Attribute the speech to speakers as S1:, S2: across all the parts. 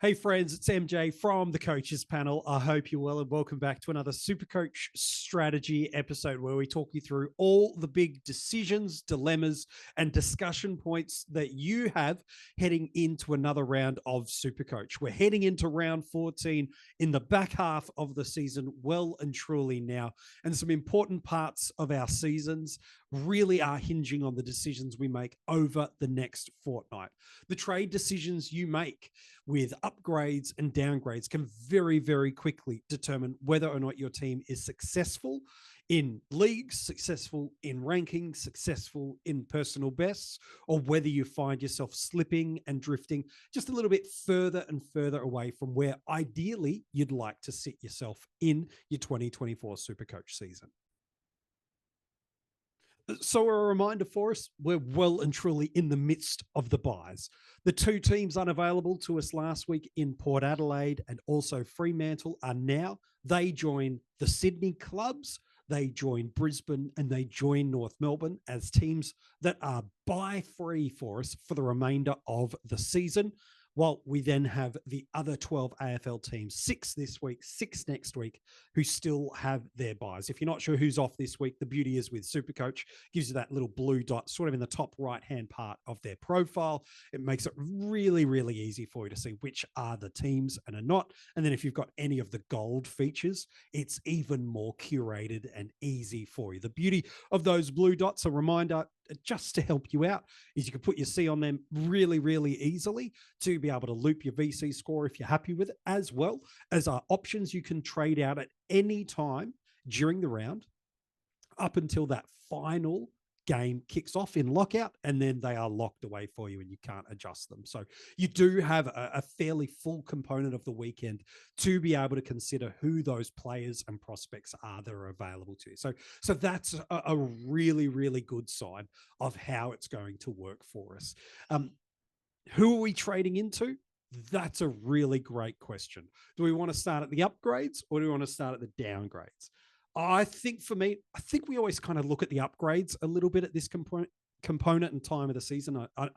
S1: Hey friends, it's MJ from the Coaches Panel. I hope you're well and welcome back to another SuperCoach strategy episode where we talk you through all the big decisions, dilemmas, and discussion points that you have heading into another round of SuperCoach. We're heading into round 14 in the back half of the season, well and truly now. And some important parts of our seasons really are hinging on the decisions we make over the next fortnight. The trade decisions you make with upgrades and downgrades can very, very quickly determine whether or not your team is successful in leagues, successful in rankings, successful in personal bests, or whether you find yourself slipping and drifting just a little bit further and further away from where ideally you'd like to sit yourself in your 2024 Supercoach season. So a reminder for us, we're well and truly in the midst of the buys. The two teams unavailable to us last week in Port Adelaide and also Fremantle are now, they join the Sydney clubs, they join Brisbane and they join North Melbourne as teams that are buy free for us for the remainder of the season. While we then have the other 12 AFL teams, 6 this week, 6 next week, who still have their buys. If you're not sure who's off this week, the beauty is with SuperCoach, gives you that little blue dot sort of in the top right-hand part of their profile. It makes it really, really easy for you to see which are the teams and are not. And then if you've got any of the gold features, it's even more curated and easy for you. The beauty of those blue dots, a reminder, just to help you out, is you can put your C on them really, really easily to be able to loop your VC score if you're happy with it, as well as our options you can trade out at any time during the round up until that final game kicks off in lockout, and then they are locked away for you and you can't adjust them. So you do have a fairly full component of the weekend to be able to consider who those players and prospects are that are available to you. So that's a really, really good sign of how it's going to work for us. Who are we trading into? That's a really great question. Do we want to start at the upgrades or do we want to start at the downgrades? I think for me, I think we always kind of look at the upgrades a little bit at this component and time of the season. I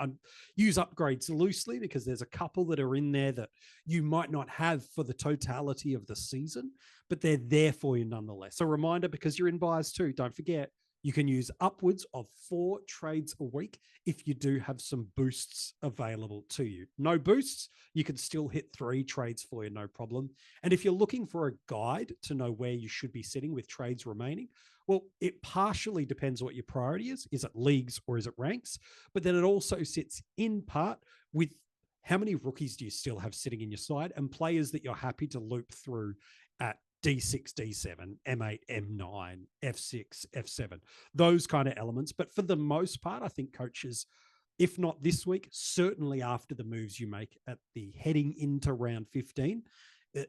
S1: use upgrades loosely because there's a couple that are in there that you might not have for the totality of the season, but they're there for you nonetheless. A reminder, because you're in buys too, don't forget, you can use upwards of 4 trades a week if you do have some boosts available to you. No boosts, you can still hit 3 trades for you, no problem. And if you're looking for a guide to know where you should be sitting with trades remaining, well, it partially depends what your priority is. Is it leagues or is it ranks? But then it also sits in part with how many rookies do you still have sitting in your side and players that you're happy to loop through at D6, D7, M8, M9, F6, F7, those kind of elements. But for the most part, I think coaches, if not this week, certainly after the moves you make at the heading into round 15,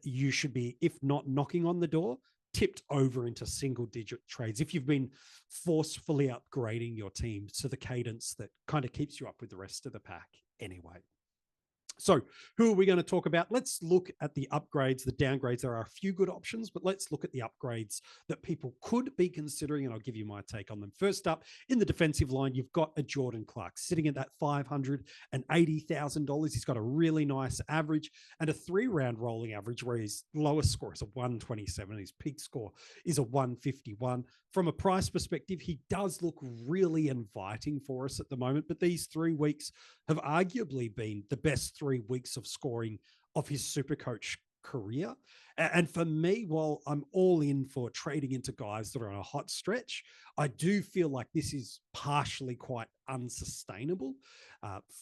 S1: you should be, if not knocking on the door, tipped over into single digit trades if you've been forcefully upgrading your team to the cadence that kind of keeps you up with the rest of the pack anyway. So who are we going to talk about? Let's look at the upgrades, the downgrades. There are a few good options, but let's look at the upgrades that people could be considering, and I'll give you my take on them. First up, in the defensive line, you've got a Jordan Clark sitting at that $580,000. He's got a really nice average and a 3-round rolling average where his lowest score is a 127. His peak score is a 151. From a price perspective, he does look really inviting for us at the moment, but these 3 weeks have arguably been the best 3 weeks of scoring of his Supercoach career. And for me, while I'm all in for trading into guys that are on a hot stretch, I do feel like this is partially quite unsustainable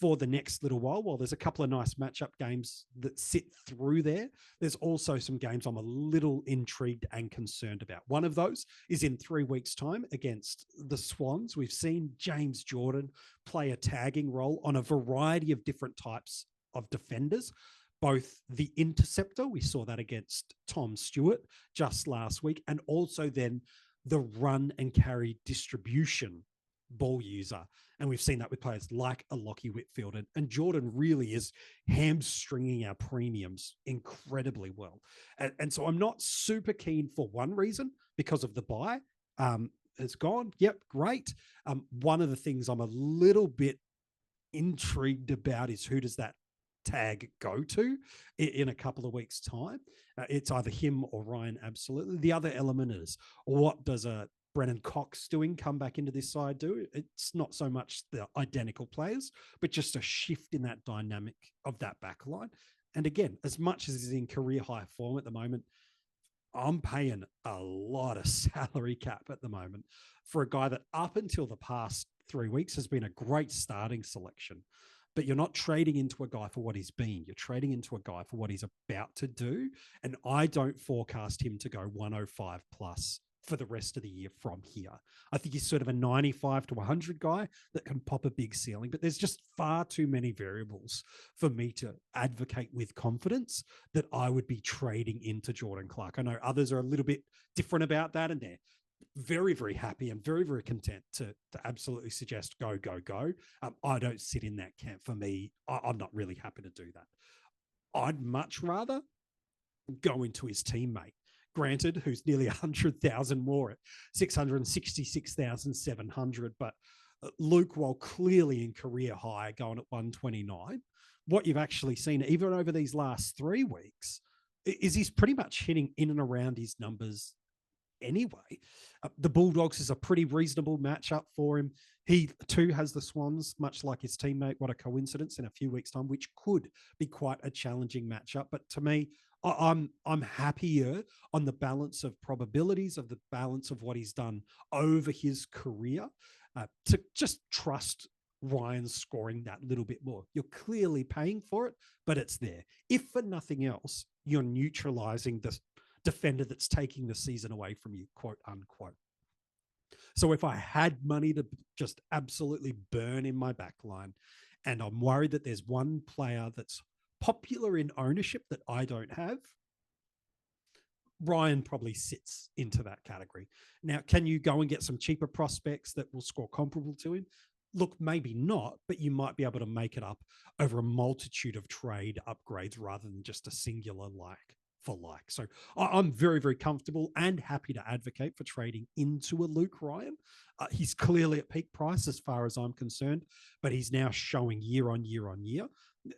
S1: for the next little while. While there's a couple of nice matchup games that sit through there, there's also some games I'm a little intrigued and concerned about. One of those is in 3 weeks' time against the Swans. We've seen James Jordan play a tagging role on a variety of different types of defenders. Both the interceptor, we saw that against Tom Stewart just last week, and also then the run and carry distribution ball user. And we've seen that with players like a Lockie Whitfield. And Jordan really is hamstringing our premiums incredibly well. And so I'm not super keen for one reason because of the buy. It's gone. Yep, great. One of the things I'm a little bit intrigued about is who does that tag go to in a couple of weeks' time. It's either him or Ryan, absolutely. The other element is, what does a Brennan Cox doing come back into this side do? It's not so much the identical players, but just a shift in that dynamic of that back line. And again, as much as he's in career high form at the moment, I'm paying a lot of salary cap at the moment for a guy that up until the past 3 weeks has been a great starting selection. But you're not trading into a guy for what he's been. You're trading into a guy for what he's about to do. And I don't forecast him to go 105 plus for the rest of the year from here. I think he's sort of a 95 to 100 guy that can pop a big ceiling, but there's just far too many variables for me to advocate with confidence that I would be trading into Jordan Clark. I know others are a little bit different about that, and they're very, very happy and very, very content to absolutely suggest go, go, go. I don't sit in that camp. For me, I'm not really happy to do that. I'd much rather go into his teammate, granted, who's nearly 100,000 more at 666,700. But Luke, while clearly in career high, going at 129, what you've actually seen, even over these last 3 weeks, is he's pretty much hitting in and around his numbers anyway. The Bulldogs is a pretty reasonable matchup for him. He too has the Swans, much like his teammate. What a coincidence, in a few weeks' time, which could be quite a challenging matchup. But to me, I'm happier on the balance of probabilities, of the balance of what he's done over his career, to just trust Ryan's scoring that little bit more. You're clearly paying for it, but it's there. If for nothing else, you're neutralizing the defender that's taking the season away from you, quote unquote. So if I had money to just absolutely burn in my back line, and I'm worried that there's one player that's popular in ownership that I don't have, Ryan probably sits into that category. Now, can you go and get some cheaper prospects that will score comparable to him? Look, maybe not, but you might be able to make it up over a multitude of trade upgrades rather than just a singular like for like. So I'm very, very comfortable and happy to advocate for trading into a Luke Ryan. He's clearly at peak price as far as I'm concerned, but he's now showing year on year on year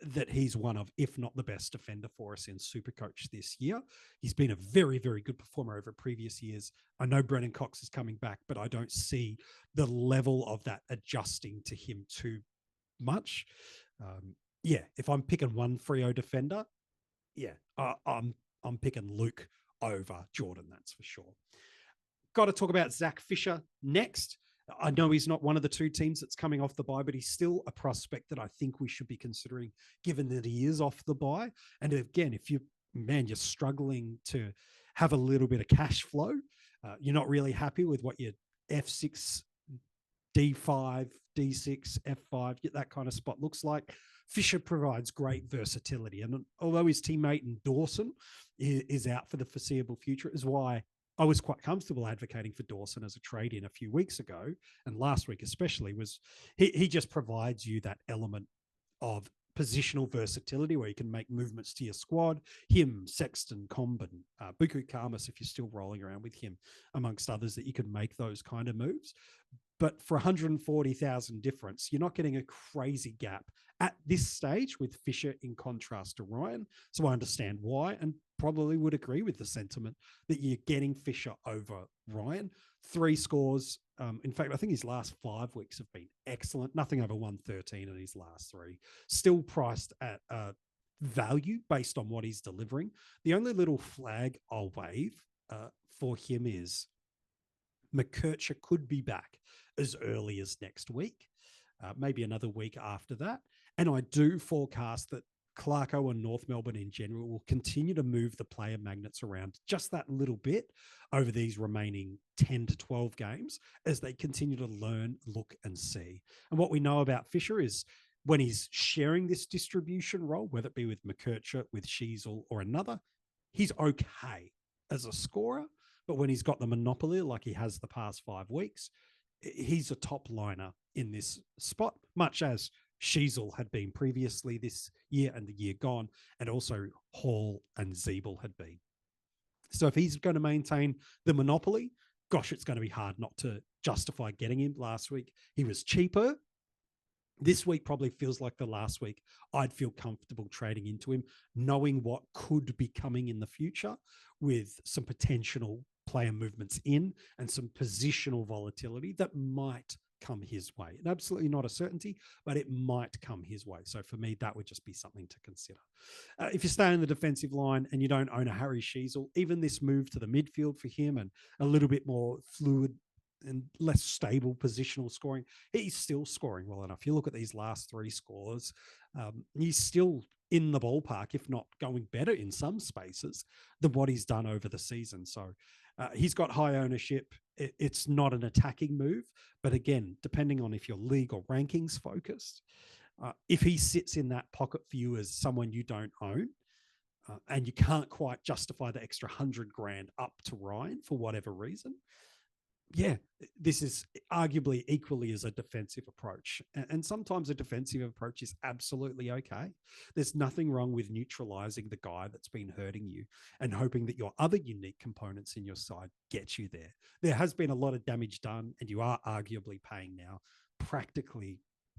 S1: that he's one of, if not the best defender for us in SuperCoach this year. He's been a very, very good performer over previous years. I know Brennan Cox is coming back, but I don't see the level of that adjusting to him too much. If I'm picking one Freo defender, I'm picking Luke over Jordan, that's for sure. Got to talk about Zach Fisher next. I know he's not one of the two teams that's coming off the bye, but he's still a prospect that I think we should be considering, given that he is off the bye. And again, if you're struggling to have a little bit of cash flow, you're not really happy with what your F6, D5, D6, F5, that kind of spot looks like, Fisher provides great versatility. And although his teammate in Dawson is out for the foreseeable future, is why I was quite comfortable advocating for Dawson as a trade-in a few weeks ago, and last week especially, was he just provides you that element of positional versatility where you can make movements to your squad. Him, Sexton, Comben, Buku Karmas, if you're still rolling around with him, amongst others, that you could make those kind of moves. But for 140,000 difference, you're not getting a crazy gap at this stage with Fisher in contrast to Ryan. So I understand why, and probably would agree with the sentiment that you're getting Fisher over Ryan. 3 scores. In fact, I think his last 5 weeks have been excellent. Nothing over 113 in his last 3. Still priced at value based on what he's delivering. The only little flag I'll wave for him is McKercher could be back as early as next week, maybe another week after that. And I do forecast that Clarko and North Melbourne in general will continue to move the player magnets around just that little bit over these remaining 10 to 12 games as they continue to learn, look, and see. And what we know about Fisher is when he's sharing this distribution role, whether it be with McKercher, with Sheasel, or another, he's okay as a scorer. But when he's got the monopoly, like he has the past 5 weeks, he's a top liner in this spot, much as Sheasel had been previously this year and the year gone, and also Hall and Zeeble had been. So if he's going to maintain the monopoly, gosh, it's going to be hard not to justify getting him last week. He was cheaper, This week probably feels like the last week I'd feel comfortable trading into him, knowing what could be coming in the future with some potential player movements in and some positional volatility that might come his way. And absolutely not a certainty, but it might come his way. So for me, that would just be something to consider. If you stay in the defensive line and you don't own a Harry Sheezel, even this move to the midfield for him and a little bit more fluid and less stable positional scoring, he's still scoring well enough. You look at these last three scores, he's still in the ballpark, if not going better in some spaces than what he's done over the season. So he's got high ownership. It's not an attacking move, but again, depending on if you're league or rankings focused, if he sits in that pocket for you as someone you don't own, and you can't quite justify the extra 100 grand up to Ryan for whatever reason, yeah, this is arguably equally as a defensive approach. And sometimes a defensive approach is absolutely okay. There's nothing wrong with neutralizing the guy that's been hurting you and hoping that your other unique components in your side get you there. There has been a lot of damage done, and you are arguably paying now practically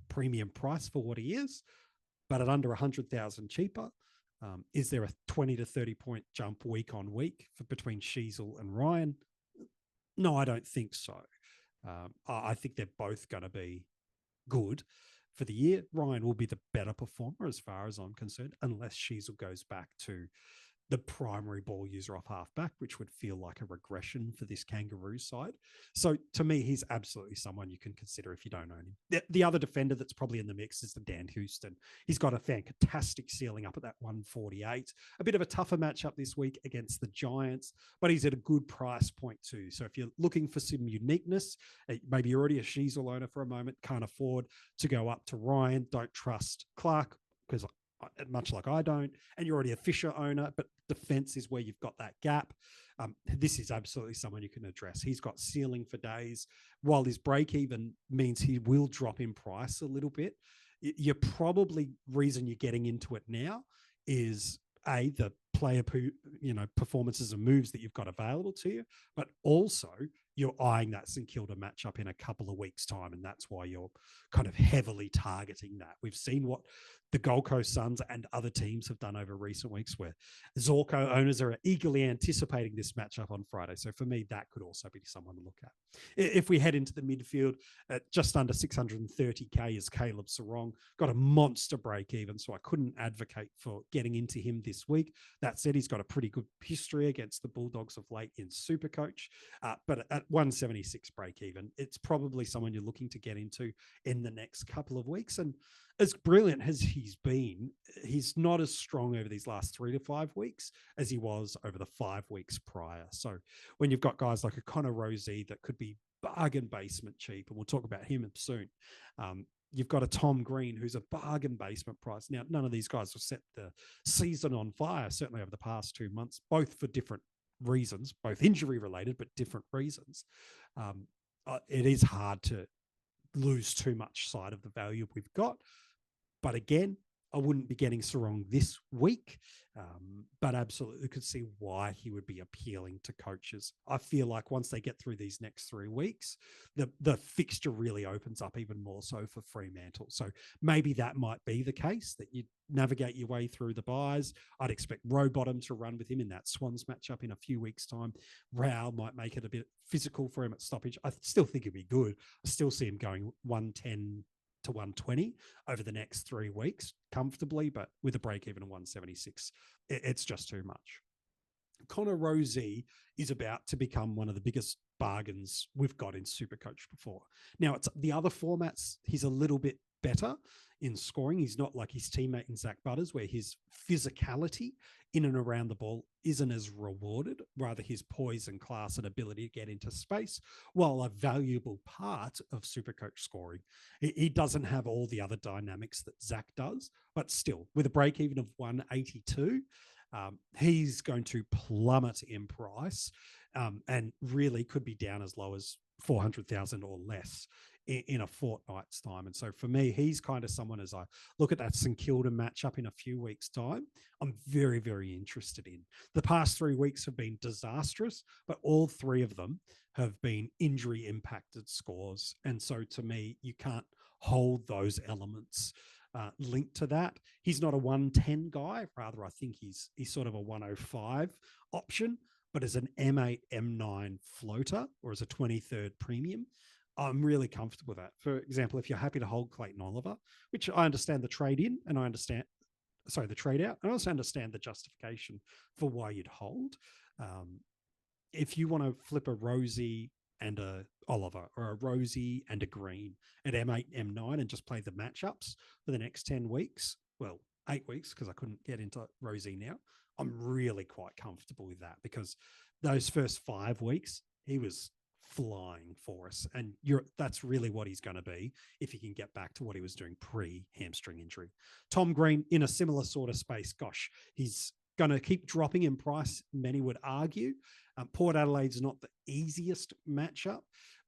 S1: premium price for what he is, but at under 100,000 cheaper. Is there a 20 to 30 point jump week on week between Sheezel and Ryan? No, I don't think so. I think they're both going to be good for the year. Ryan will be the better performer as far as I'm concerned, unless Sheezel goes back to the primary ball user off halfback, which would feel like a regression for this Kangaroo side. So to me, he's absolutely someone you can consider if you don't own him. The other defender that's probably in the mix is the Dan Houston. He's got a fantastic ceiling up at that 148. A bit of a tougher matchup this week against the Giants, but he's at a good price point too. So if you're looking for some uniqueness, maybe you're already a Sheezel owner for a moment, can't afford to go up to Ryan, don't trust Clark, because much like I don't, and you're already a Fisher owner, but defense is where you've got that gap. This is absolutely someone you can address. He's got ceiling for days. While his break even means he will drop in price a little bit, you're probably reason you're getting into it now is the player performances and moves that you've got available to you, but also you're eyeing that St Kilda matchup in a couple of weeks' time, and that's why you're kind of heavily targeting that. We've seen what the Gold Coast Suns and other teams have done over recent weeks, where Zorko owners are eagerly anticipating this matchup on Friday. So for me, that could also be someone to look at. If we head into the midfield, at just under 630K is Caleb Sarong. Got a monster break even, so I couldn't advocate for getting into him this week. That said, he's got a pretty good history against the Bulldogs of late in Supercoach, but at 176 break even, it's probably someone you're looking to get into in the next couple of weeks. And as brilliant as he's been, he's not as strong over these last 3 to 5 weeks as he was over the 5 weeks prior. So when you've got guys like a Connor Rozee that could be bargain basement cheap, and we'll talk about him soon, you've got a Tom Green who's a bargain basement price. Now, none of these guys have set the season on fire, certainly over the past 2 months, both for different reasons, both injury related, but different reasons. It is hard to lose too much sight of the value we've got. But again, I wouldn't be getting Sarong this week, but absolutely could see why he would be appealing to coaches. I feel like once they get through these next 3 weeks, the fixture really opens up even more so for Fremantle. So maybe that might be the case, that you navigate your way through the buys. I'd expect Rowbottom to run with him in that Swans matchup in a few weeks' time. Rao might make it a bit physical for him at stoppage. I still think it'd be good. I still see him going 110 to 120 over the next 3 weeks comfortably, but with a break even of 176, it's just too much. Connor Rozee is about to become one of the biggest bargains we've got in Supercoach before. Now, it's the other formats, he's a little bit better in scoring. He's not like his teammate in Zach Butters, where his physicality in and around the ball isn't as rewarded, rather his poise and class and ability to get into space. While a valuable part of Supercoach scoring, he doesn't have all the other dynamics that Zach does, but still, with a break even of 182, he's going to plummet in price and really could be down as low as 400,000 or less in a fortnight's time. And so for me, he's kind of someone, as I look at that St Kilda matchup in a few weeks' time, I'm very, very interested in. The past 3 weeks have been disastrous, but all 3 of them have been injury impacted scores. And so to me, you can't hold those elements linked to that. He's not a 110 guy. Rather, I think he's sort of a 105 option, but as an M8, M9 floater or as a 23rd premium, I'm really comfortable with that. For example, if you're happy to hold Clayton Oliver, which I understand the trade in and I understand, sorry, the trade out, and I also understand the justification for why you'd hold. If you want to flip a Rosie and a Oliver or a Rosie and a Green at M8, M9 and just play the matchups for the next 10 weeks, well, 8 weeks, because I couldn't get into Rosie now, I'm really quite comfortable with that because those first 5 weeks, he was flying for us. And that's really what he's going to be if he can get back to what he was doing pre-hamstring injury. Tom Green in a similar sort of space. Gosh, he's going to keep dropping in price, many would argue. Port Adelaide's not the easiest matchup,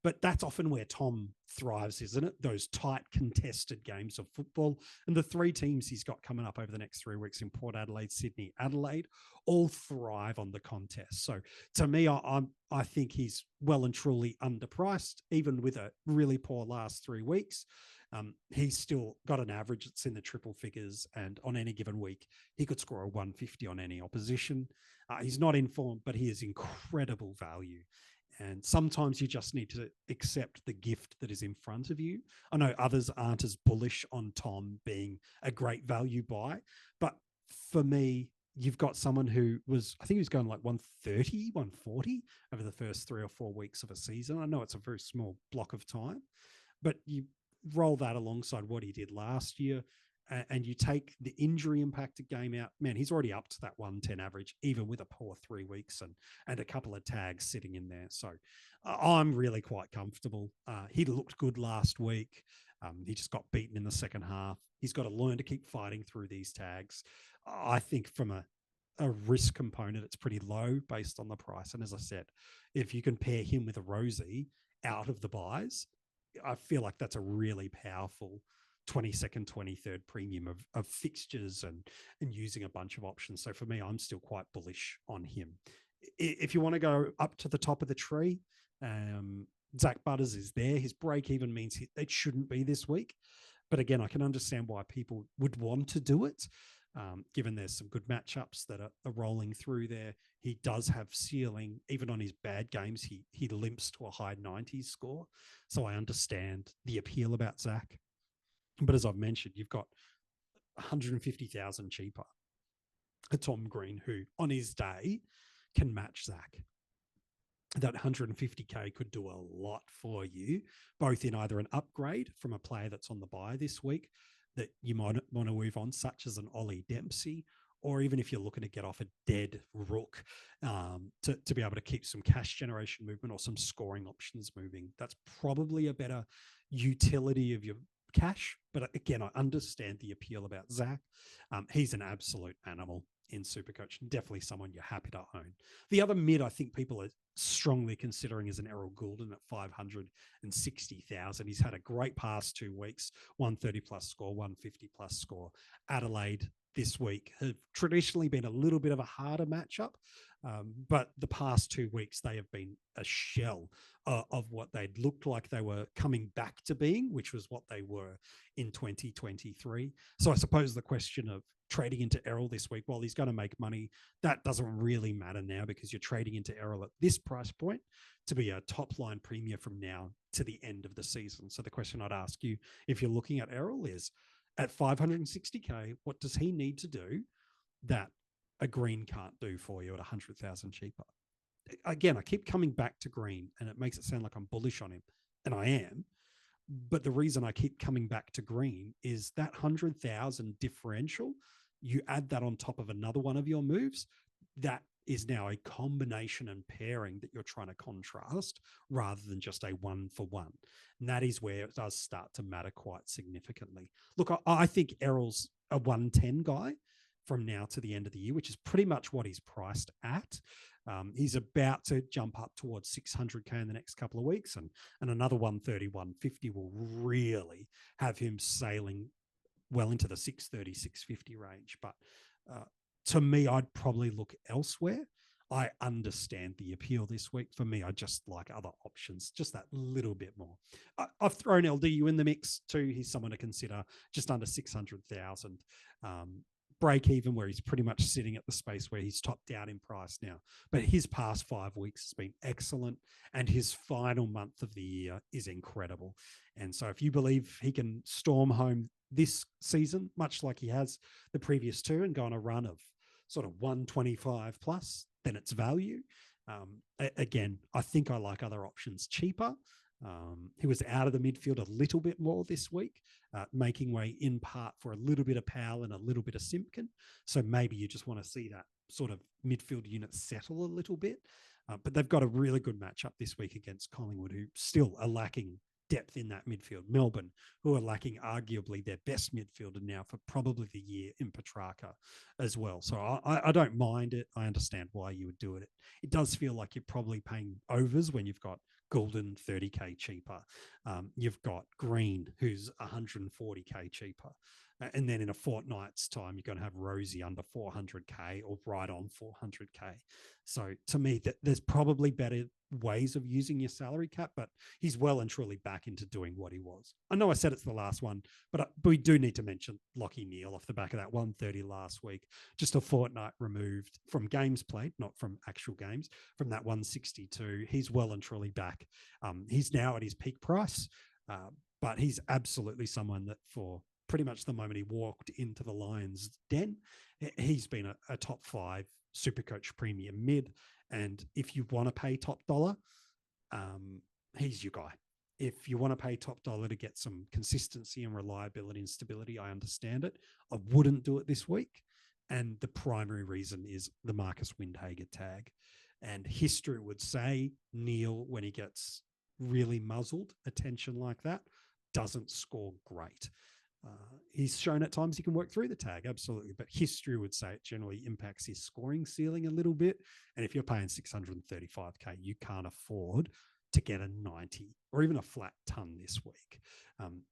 S1: but that's often where Tom thrives, isn't it? Those tight, contested games of football. And the 3 teams he's got coming up over the next 3 weeks in Port Adelaide, Sydney, Adelaide, all thrive on the contest. So to me, I think he's well and truly underpriced, even with a really poor last 3 weeks. He's still got an average that's in the triple figures, and on any given week, he could score a 150 on any opposition. He's not in form, but he is incredible value. And sometimes you just need to accept the gift that is in front of you. I know others aren't as bullish on Tom being a great value buy, but for me, you've got someone who was, I think he was going like 130, 140 over the first 3 or 4 weeks of a season. I know it's a very small block of time, but you roll that alongside what he did last year, and you take the injury impacted game out, man, he's already up to that 110 average, even with a poor 3 weeks and a couple of tags sitting in there. So I'm really quite comfortable. He looked good last week. He just got beaten in the second half. He's got to learn to keep fighting through these tags. I think from a risk component, it's pretty low based on the price. And as I said, if you can pair him with a Rosie out of the buys, I feel like that's a really powerful 22nd, 23rd premium of fixtures and using a bunch of options. So for me, I'm still quite bullish on him. If you want to go up to the top of the tree, Zach Butters is there. His break even means it shouldn't be this week. But again, I can understand why people would want to do it, given there's some good matchups that are rolling through there. He does have ceiling. Even on his bad games, he limps to a high 90s score. So I understand the appeal about Zach. But as I've mentioned, you've got 150,000 cheaper a Tom Green who on his day can match Zach. That 150K could do a lot for you, both in either an upgrade from a player that's on the buy this week that you might want to move on, such as an Ollie Dempsey, or even if you're looking to get off a dead Ruck to be able to keep some cash generation movement or some scoring options moving. That's probably a better utility of your cash. But again, I understand the appeal about Zach. He's an absolute animal in SuperCoach, and definitely someone you're happy to own. The other mid I think people are strongly considering is an Errol Goulden at 560,000. He's had a great past 2 weeks, 130 plus score, 150 plus score. Adelaide this week have traditionally been a little bit of a harder matchup, but the past 2 weeks they have been a shell of what they'd looked like they were coming back to being, which was what they were in 2023. So I suppose the question of trading into Errol this week, while he's going to make money, that doesn't really matter now because you're trading into Errol at this price point to be a top line premier from now to the end of the season. So the question I'd ask you if you're looking at Errol is, at 560K, what does he need to do that a Green can't do for you at 100,000 cheaper? Again, I keep coming back to Green and it makes it sound like I'm bullish on him, and I am. But the reason I keep coming back to Green is that 100,000 differential, you add that on top of another one of your moves, that is now a combination and pairing that you're trying to contrast rather than just a 1-for-1. And that is where it does start to matter quite significantly. Look, I think Errol's a 110 guy from now to the end of the year, which is pretty much what he's priced at. He's about to jump up towards 600K in the next couple of weeks, and another 130, 150 will really have him sailing well into the 630, 650 range. But to me, I'd probably look elsewhere. I understand the appeal this week. For me, I just like other options, just that little bit more. I've thrown LDU in the mix too. He's someone to consider, just under 600,000. Break even, where he's pretty much sitting at the space where he's topped out in price now. But his past 5 weeks has been excellent, and his final month of the year is incredible. And so if you believe he can storm home this season, much like he has the previous two, and go on a run of sort of 125 plus, then it's value. Again, I think I like other options cheaper. He was out of the midfield a little bit more this week, making way in part for a little bit of Powell and a little bit of Simpkin. So maybe you just want to see that sort of midfield unit settle a little bit. But they've got a really good matchup this week against Collingwood, who still are lacking depth in that midfield. Melbourne, who are lacking arguably their best midfielder now for probably the year in Petrarca as well. So I don't mind it. I understand why you would do it. It does feel like you're probably paying overs when you've got Goulden 30k cheaper. You've got Green, who's 140k cheaper. And then in a fortnight's time, you're going to have Rosie under 400k or right on 400k. So to me, there's probably better ways of using your salary cap, but he's well and truly back into doing what he was. I know I said it's the last one, but we do need to mention Lachie Neale off the back of that 130 last week. Just a fortnight removed from games played, not from actual games, from that 162. He's well and truly back. He's now at his peak price, but he's absolutely someone that for pretty much the moment he walked into the Lions' den, he's been a top 5 SuperCoach premium mid. And if you want to pay top dollar, he's your guy. If you want to pay top dollar to get some consistency and reliability and stability, I understand it. I wouldn't do it this week. And the primary reason is the Marcus Windhager tag. And history would say Neale, when he gets really muzzled attention like that, doesn't score great. He's shown at times he can work through the tag, absolutely. But history would say it generally impacts his scoring ceiling a little bit. And if you're paying 635k, you can't afford to get a 90 or even a flat ton this week.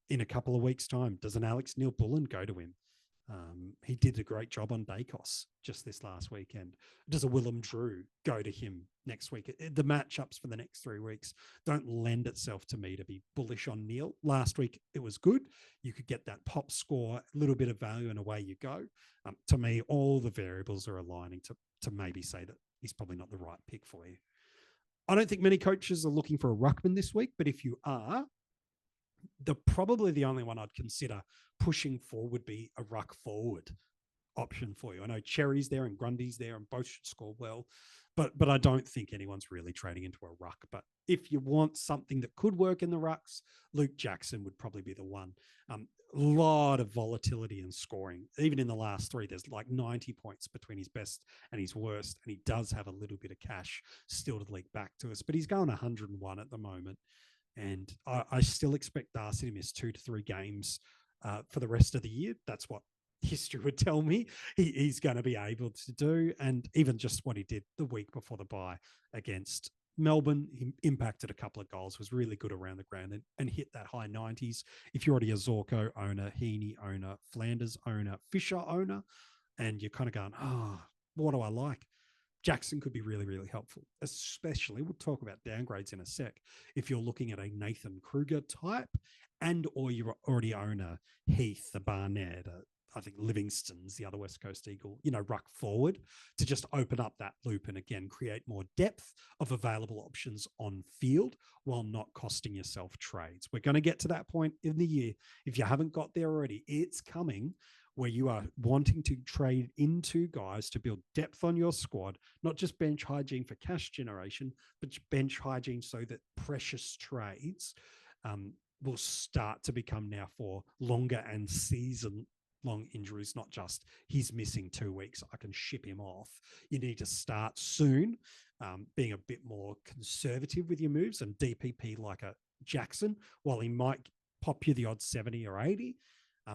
S1: In a couple of weeks' time, does an Alex Neil-Bullen go to him? He did a great job on Dacos just this last weekend. Does a Willem Drew go to him next week? The matchups for the next 3 weeks don't lend itself to me to be bullish on Neale. Last week, it was good. You could get that pop score, a little bit of value, and away you go. To me, all the variables are aligning to maybe say that he's probably not the right pick for you. I don't think many coaches are looking for a ruckman this week, but if you are, probably the only one I'd consider pushing for would be a ruck forward option for you. I know Cherry's there and Grundy's there and both should score well, but I don't think anyone's really trading into a ruck. But if you want something that could work in the rucks, Luke Jackson would probably be the one. A lot of volatility in scoring. Even in the last 3, there's like 90 points between his best and his worst, and he does have a little bit of cash still to leak back to us, but he's going 101 at the moment. And I still expect Darcy to miss 2 to 3 games for the rest of the year. That's what history would tell me he's going to be able to do. And even just what he did the week before the bye against Melbourne, he impacted a couple of goals, was really good around the ground and hit that high 90s. If you're already a Zorko owner, Heaney owner, Flanders owner, Fisher owner, and you're kind of going, what do I like? Jackson could be really, really helpful, especially, we'll talk about downgrades in a sec, if you're looking at a Nathan Kruger type and or you already own a Heath, a Barnett, I think Livingston's the other West Coast Eagle, ruck forward to just open up that loop and again, create more depth of available options on field while not costing yourself trades. We're going to get to that point in the year. If you haven't got there already, it's coming, where you are wanting to trade into guys to build depth on your squad, not just bench hygiene for cash generation, but bench hygiene so that precious trades will start to become now for longer and season-long injuries, not just he's missing 2 weeks, I can ship him off. You need to start soon, being a bit more conservative with your moves, and DPP like a Jackson, while he might pop you the odd 70 or 80,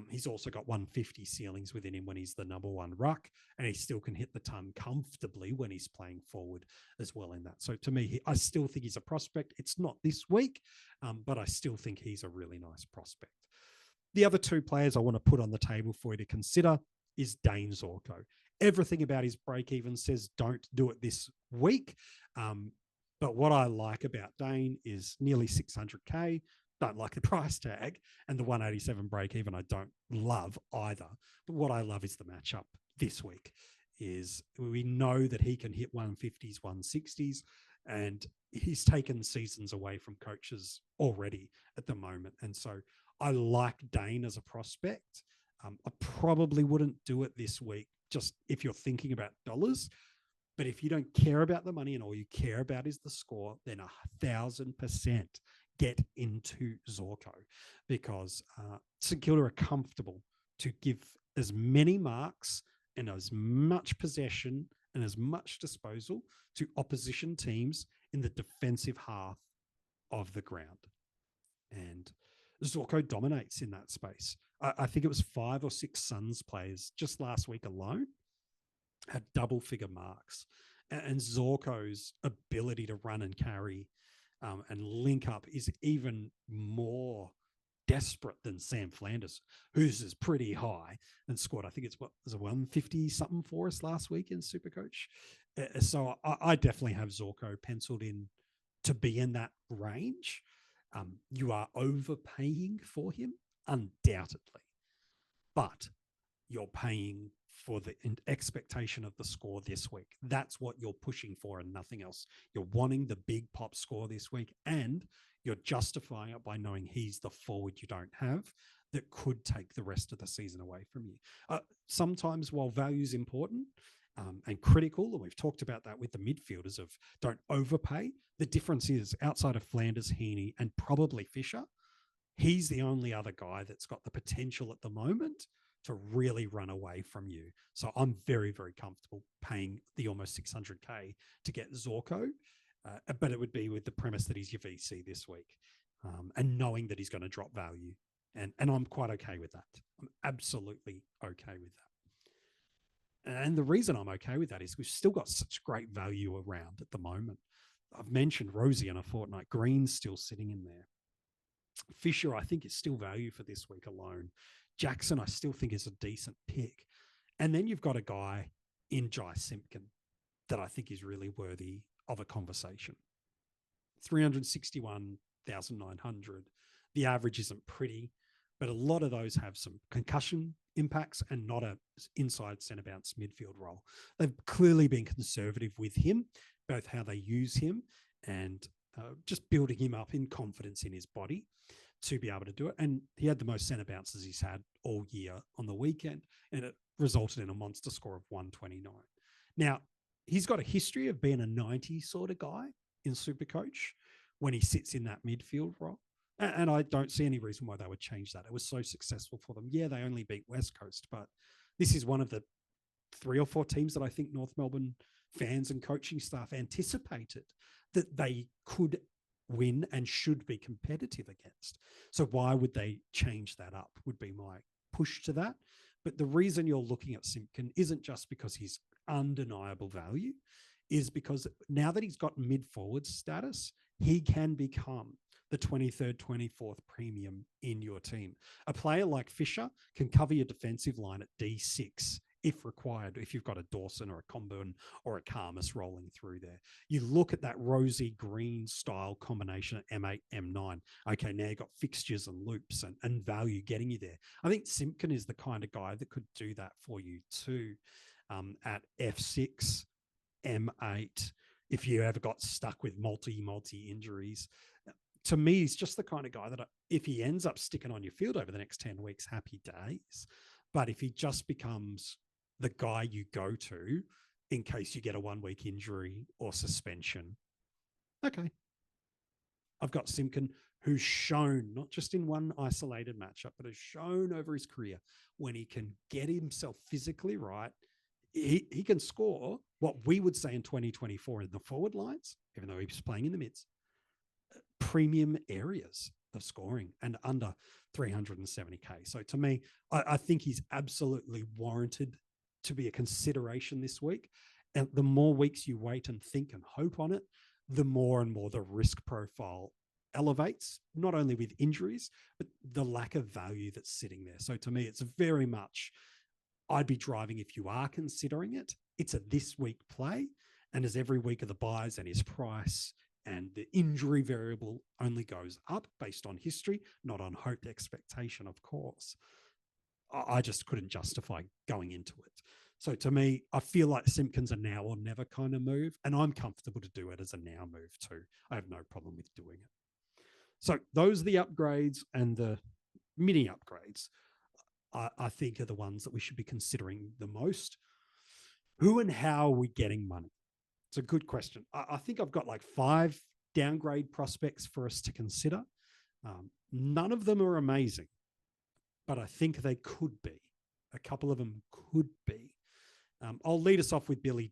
S1: he's also got 150 ceilings within him when he's the number 1 ruck, and he still can hit the ton comfortably when he's playing forward as well in that. So to me, I still think he's a prospect. It's not this week, but I still think he's a really nice prospect. The other 2 players I want to put on the table for you to consider is Dane Zorko. Everything about his break even says don't do it this week. But what I like about Dane is nearly 600K. Don't like the price tag, and the 187 break even I don't love either. But what I love is the matchup this week. Is we know that he can hit 150s, 160s, and he's taken seasons away from coaches already at the moment. And so I like Dane as a prospect. I probably wouldn't do it this week, just if you're thinking about dollars. But if you don't care about the money and all you care about is the score, then 1,000% get into Zorko, because St Kilda are comfortable to give as many marks and as much possession and as much disposal to opposition teams in the defensive half of the ground. And Zorko dominates in that space. I think it was 5 or 6 Suns players just last week alone had double figure marks. And Zorko's ability to run and carry and link up is even more desperate than Sam Flanders, whose is pretty high and scored, I think it's what was a 150 something for us last week in Supercoach. So I definitely have Zorko penciled in to be in that range. You are overpaying for him, undoubtedly, but you're paying for the expectation of the score this week. That's what you're pushing for and nothing else. You're wanting the big pop score this week, and you're justifying it by knowing he's the forward you don't have that could take the rest of the season away from you. Sometimes while value is important and critical, and we've talked about that with the midfielders of don't overpay, the difference is outside of Flanders, Heaney, and probably Fisher, he's the only other guy that's got the potential at the moment to really run away from you. So I'm very, very comfortable paying the almost 600K to get Zorko, but it would be with the premise that he's your VC this week and knowing that he's going to drop value. And I'm quite okay with that. I'm absolutely okay with that. And the reason I'm okay with that is we've still got such great value around at the moment. I've mentioned Rosie and a fortnight. Green's still sitting in there. Fisher, I think, is still value for this week alone. Jackson, I still think, is a decent pick. And then you've got a guy in Jai Simpkin that I think is really worthy of a conversation. 361,900. The average isn't pretty, but a lot of those have some concussion impacts and not a inside centre bounce midfield role. They've clearly been conservative with him, both how they use him and just building him up in confidence in his body to be able to do it. And he had the most centre bounces he's had all year on the weekend, and it resulted in a monster score of 129. Now, he's got a history of being a 90 sort of guy in Supercoach when he sits in that midfield role. And I don't see any reason why they would change that. It was so successful for them. Yeah, they only beat West Coast, but this is one of the 3 or 4 teams that I think North Melbourne fans and coaching staff anticipated that they could win and should be competitive against. So why would they change that up would be my push to that. But the reason you're looking at Simpkin isn't just because he's undeniable value, is because now that he's got mid-forward status, he can become the 23rd, 24th premium in your team. A player like Fisher can cover your defensive line at D6 if required, if you've got a Dawson or a Comburn or a Karmas rolling through there. You look at that rosy green style combination at M8, M9. Okay, now you've got fixtures and loops and value getting you there. I think Simpkin is the kind of guy that could do that for you too at F6, M8, if you ever got stuck with multi injuries. To me, he's just the kind of guy that if he ends up sticking on your field over the next 10 weeks, happy days. But if he just becomes the guy you go to in case you get a 1-week injury or suspension, okay. I've got Simpkin, who's shown, not just in one isolated matchup, but has shown over his career when he can get himself physically right, he can score what we would say in 2024 in the forward lines, even though he was playing in the mids, premium areas of scoring and under 370K. So to me, I think he's absolutely warranted to be a consideration this week. And the more weeks you wait and think and hope on it, the more and more the risk profile elevates, not only with injuries, but the lack of value that's sitting there. So to me, it's very much, I'd be driving if you are considering it. It's a this week play. And as every week of the buys and his price and the injury variable only goes up based on history, not on hoped expectation, of course, I just couldn't justify going into it. So to me, I feel like Simpkins a now or never kind of move, and I'm comfortable to do it as a now move too. I have no problem with doing it. So those are the upgrades, and the mini upgrades, I think, are the ones that we should be considering the most. Who and how are we getting money? It's a good question. I think I've got like 5 downgrade prospects for us to consider. None of them are amazing, but I think they could be. A couple of them could be. I'll lead us off with Billy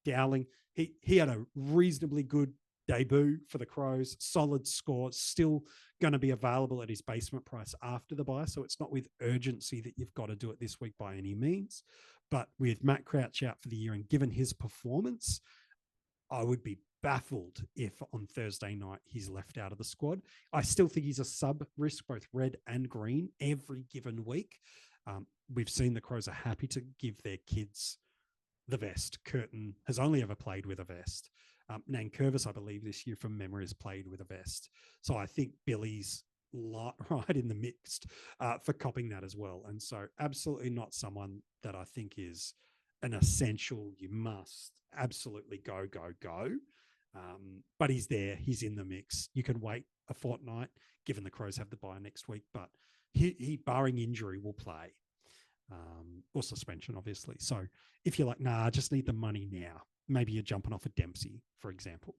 S1: Dowling. He had a reasonably good debut for the Crows, solid score, still going to be available at his basement price after the buy. So it's not with urgency that you've got to do it this week by any means. But with Matt Crouch out for the year and given his performance, I would be baffled if on Thursday night he's left out of the squad. I still think he's a sub risk, both red and green, every given week. We've seen the Crows are happy to give their kids the vest. Curtin has only ever played with a vest. Nankervis, I believe, this year from memory has played with a vest. So I think Billy's right in the mix for copping that as well. And so absolutely not someone that I think is an essential, you must absolutely go. But he's there. He's in the mix. You can wait a fortnight, given the Crows have the bye next week. But he barring injury, will play. Or suspension, obviously. So if you're like, nah, I just need the money now, maybe you're jumping off a Dempsey, for example.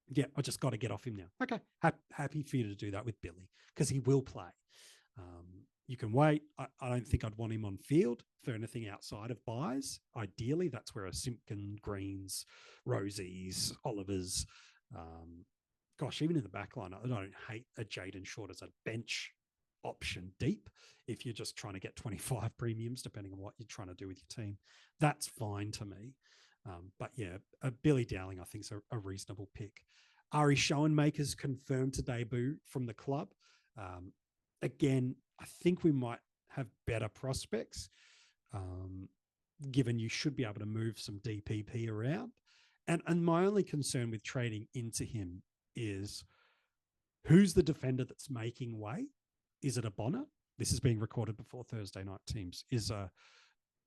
S1: Yeah, I just got to get off him now. Okay, happy for you to do that with Billy because he will play. You can wait. I don't think I'd want him on field for anything outside of buys. Ideally, that's where a Simpkin, Greens, Rosies, Olivers, even in the back line, I don't hate a Jaden Short as a bench option deep if you're just trying to get 25 premiums, depending on what you're trying to do with your team. That's fine to me. But yeah, Billy Dowling, I think, is a reasonable pick. Ari Schoenmaker's confirmed to debut from the club. Again, I think we might have better prospects, given you should be able to move some DPP around. And my only concern with trading into him is who's the defender that's making way? Is it a Bonner? This is being recorded before Thursday night teams. Is a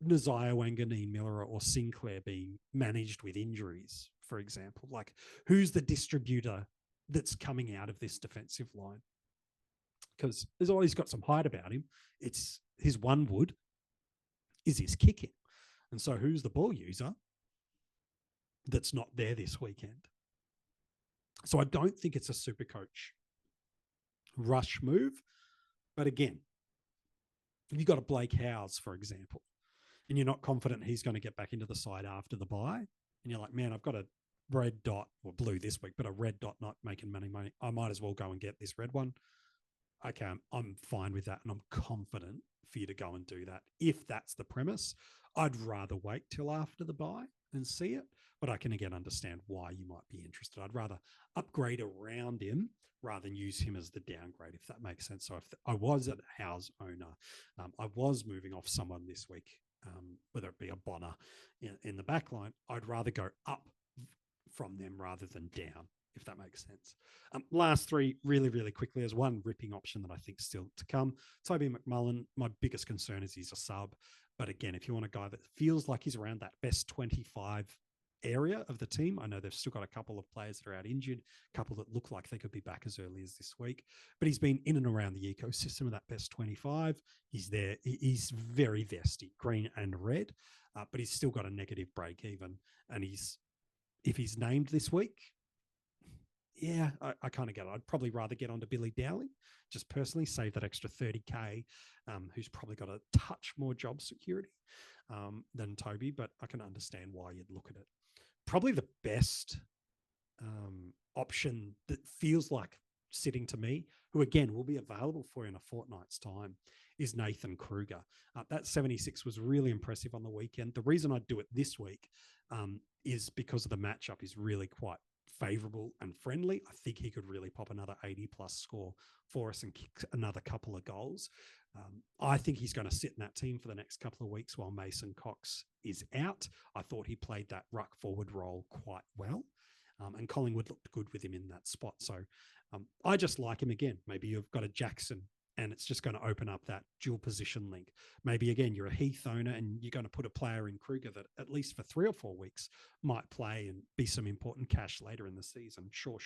S1: Nazaya Wanganeen Miller or Sinclair being managed with injuries, for example? Like, who's the distributor that's coming out of this defensive line? Because there's always got some height about him. It's his one wood is his kicking. And so who's the ball user that's not there this weekend? So I don't think it's a SuperCoach rush move. But again, if you've got a Blake Howes, for example, and you're not confident he's going to get back into the side after the bye, and you're like, man, I've got a red dot, or blue this week, but a red dot not making money. I might as well go and get this red one. Okay, I'm fine with that, and I'm confident for you to go and do that. If that's the premise, I'd rather wait till after the bye and see it, but I can again understand why you might be interested. I'd rather upgrade around him rather than use him as the downgrade, if that makes sense. So if I was a house owner, I was moving off someone this week, whether it be a Bonner in the back line, I'd rather go up from them rather than down, if that makes sense. Last 3, really, really quickly, there's one ripping option that I think still to come. Toby McMullen, my biggest concern is he's a sub. But again, if you want a guy that feels like he's around that best 25 area of the team, I know they've still got a couple of players that are out injured, a couple that look like they could be back as early as this week, but he's been in and around the ecosystem of that best 25. He's there. He's very vesty, green and red, but he's still got a negative break even. And if he's named this week, yeah, I kind of get it. I'd probably rather get onto Billy Dowling, just personally save that extra 30K, who's probably got a touch more job security than Toby, but I can understand why you'd look at it. Probably the best option that feels like sitting to me, who again will be available for you in a fortnight's time, is Nathan Kruger. That 76 was really impressive on the weekend. The reason I'd do it this week is because of the matchup is really quite favorable and friendly. I think he could really pop another 80 plus score for us and kick another couple of goals. I think he's going to sit in that team for the next couple of weeks while Mason Cox is out. I thought he played that ruck forward role quite well. And Collingwood looked good with him in that spot. So I just like him again. Maybe you've got a Jackson and it's just going to open up that dual position link. Maybe, again, you're a Heath owner and you're going to put a player in Kruger that at least for 3 or 4 weeks might play and be some important cash later in the season. Sure.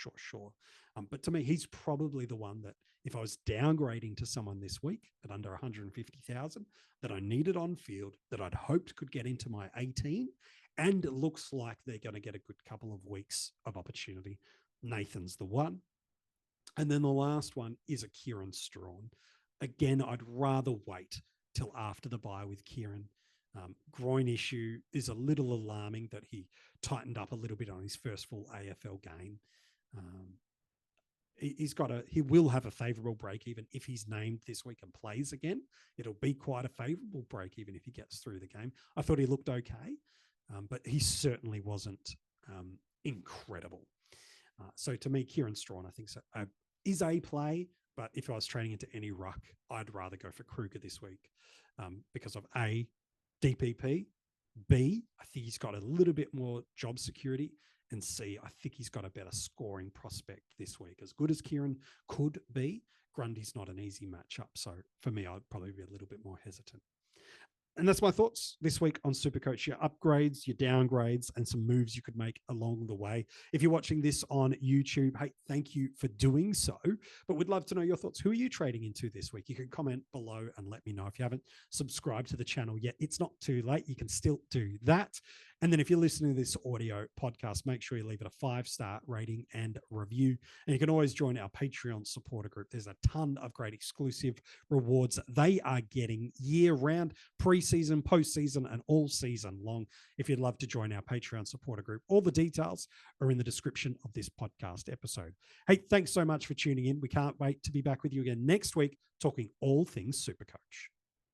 S1: But to me, he's probably the one that if I was downgrading to someone this week at under 150,000 that I needed on field, that I'd hoped could get into my 18, and it looks like they're going to get a good couple of weeks of opportunity, Nathan's the one. And then the last one is a Kieran Strawn. Again, I'd rather wait till after the bye with Kieran. Groin issue is a little alarming that he tightened up a little bit on his first full AFL game. He will have a favourable break even if he's named this week and plays again. It'll be quite a favourable break even if he gets through the game. I thought he looked okay, but he certainly wasn't incredible. So to me, Kieran Strawn, I think, is a play. But if I was trading into any ruck, I'd rather go for Kruger this week because of A, DPP, B, I think he's got a little bit more job security, and C, I think he's got a better scoring prospect this week. As good as Kieran could be, Grundy's not an easy matchup. So for me, I'd probably be a little bit more hesitant. And that's my thoughts this week on SuperCoach, your upgrades, your downgrades, and some moves you could make along the way. If you're watching this on YouTube, hey, thank you for doing so. But we'd love to know your thoughts. Who are you trading into this week? You can comment below and let me know. If you haven't subscribed to the channel yet, it's not too late. You can still do that. And then if you're listening to this audio podcast, make sure you leave it a 5-star rating and review. And you can always join our Patreon supporter group. There's a ton of great exclusive rewards they are getting year-round, pre-season, post-season, and all season long. If you'd love to join our Patreon supporter group, all the details are in the description of this podcast episode. Hey, thanks so much for tuning in. We can't wait to be back with you again next week talking all things SuperCoach.